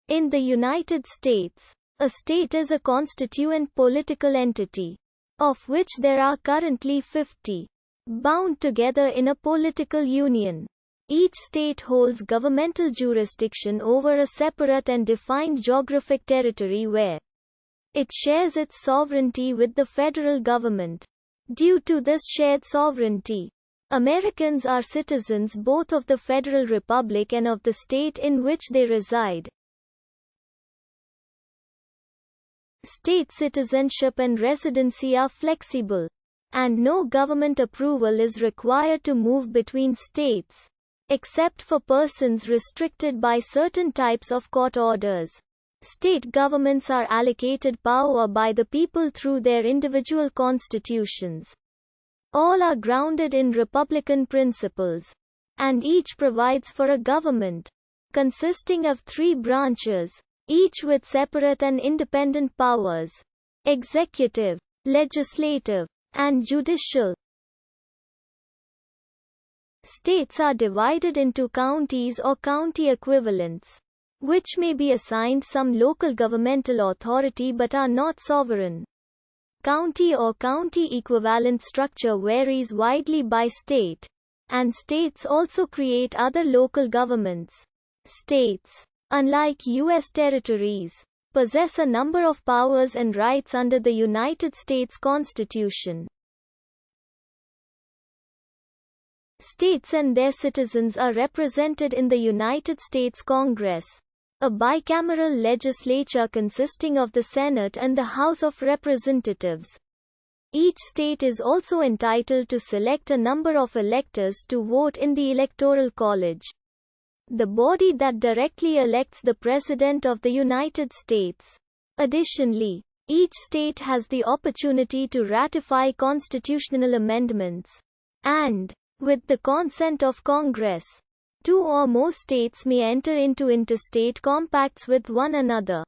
In the United States, a state is a constituent political entity, of which there are currently 50, bound together in a political union. Each state holds governmental jurisdiction over a separate and defined geographic territory where it shares its sovereignty with the federal government. Due to this shared sovereignty, Americans are citizens both of the federal republic and of the state in which they reside. State citizenship and residency are flexible, and no government approval is required to move between states, except for persons restricted by certain types of court orders. State governments are allocated power by the people through their individual constitutions. All are grounded in republican principles, and each provides for a government consisting of 3 branches, each with separate and independent powers: executive, legislative, and judicial. States are divided into counties or county equivalents, which may be assigned some local governmental authority but are not sovereign. County or county equivalent structure varies widely by state, and states also create other local governments. States, unlike U.S. territories, possess a number of powers and rights under the United States Constitution. States and their citizens are represented in the United States Congress, a bicameral legislature consisting of the Senate and the House of Representatives. Each state is also entitled to select a number of electors to vote in the Electoral College, the body that directly elects the President of the United States. Additionally, each state has the opportunity to ratify constitutional amendments, and, with the consent of Congress, 2 or more states may enter into interstate compacts with one another.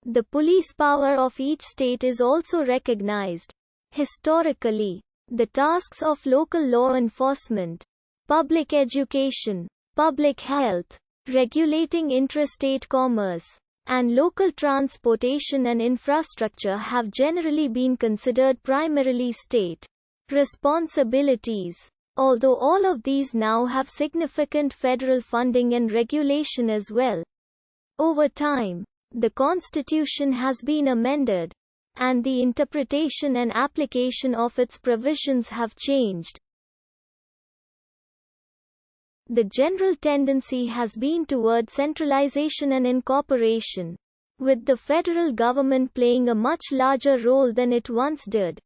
The police power of each state is also recognized. Historically, the tasks of local law enforcement, public education, public health, regulating intrastate commerce, and local transportation and infrastructure have generally been considered primarily state responsibilities. Although all of these now have significant federal funding and regulation as well. Over time, the Constitution has been amended, and the interpretation and application of its provisions have changed. The general tendency has been toward centralization and incorporation, with the federal government playing a much larger role than it once did.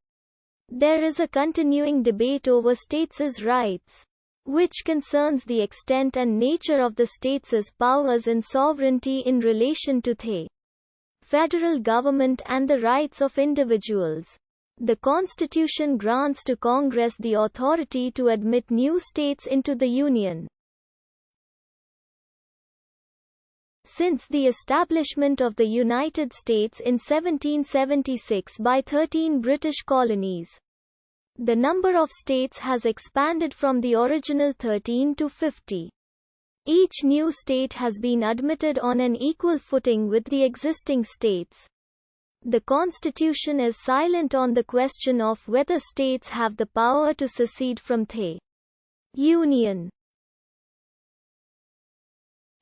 There is a continuing debate over states' rights, which concerns the extent and nature of the states' powers and sovereignty in relation to the federal government and the rights of individuals. The Constitution grants to Congress the authority to admit new states into the Union. Since the establishment of the United States in 1776 by 13 British colonies, the number of states has expanded from the original 13 to 50. Each new state has been admitted on an equal footing with the existing states. The Constitution is silent on the question of whether states have the power to secede from the Union.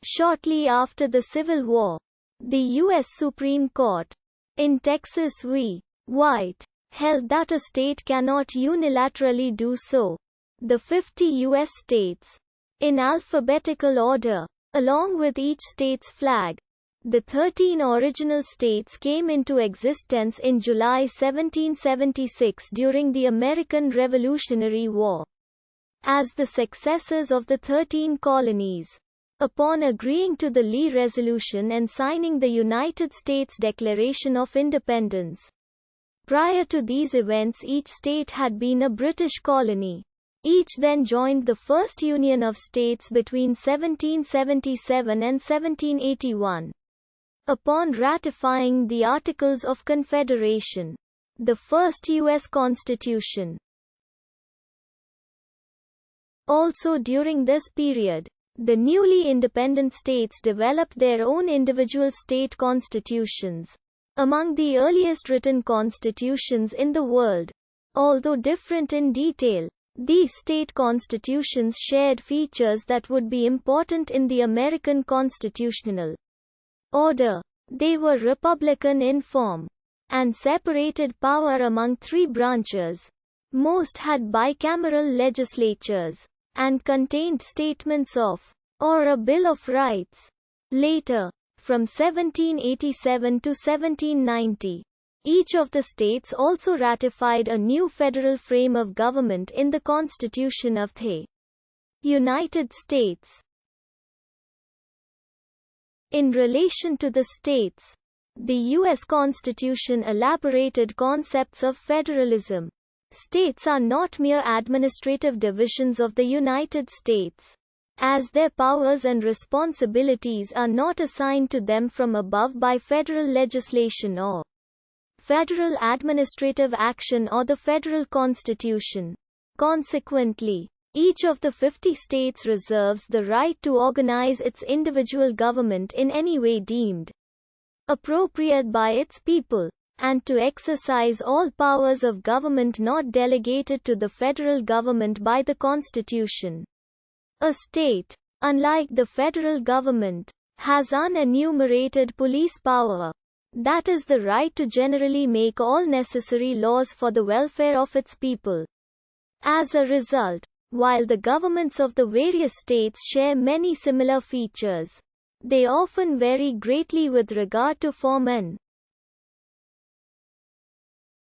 Shortly after the Civil War, the U.S. Supreme Court, in Texas v. White, held that a state cannot unilaterally do so. The 50 U.S. states, in alphabetical order, along with each state's flag, the 13 original states came into existence in July 1776 during the American Revolutionary War, as the successors of the 13 colonies. Upon agreeing to the Lee Resolution and signing the United States Declaration of Independence. Prior to these events, each state had been a British colony. Each then joined the First Union of States between 1777 and 1781. Upon ratifying the Articles of Confederation, the first U.S. Constitution. Also during this period, The newly independent states developed their own individual state constitutions. Among the earliest written constitutions in the world, although different in detail, these state constitutions shared features that would be important in the American constitutional order. They were republican in form and separated power among three branches. Most had bicameral legislatures and contained statements of, or a Bill of Rights. Later, from 1787 to 1790, each of the states also ratified a new federal frame of government in the Constitution of the United States. In relation to the states, the U.S. Constitution elaborated concepts of federalism. States are not mere administrative divisions of the United States, as their powers and responsibilities are not assigned to them from above by federal legislation or federal administrative action or the federal constitution. Consequently, each of the 50 states reserves the right to organize its individual government in any way deemed appropriate by its people, and to exercise all powers of government not delegated to the federal government by the Constitution. A state, unlike the federal government, has unenumerated police power. That is the right to generally make all necessary laws for the welfare of its people. As a result, while the governments of the various states share many similar features, they often vary greatly with regard to form and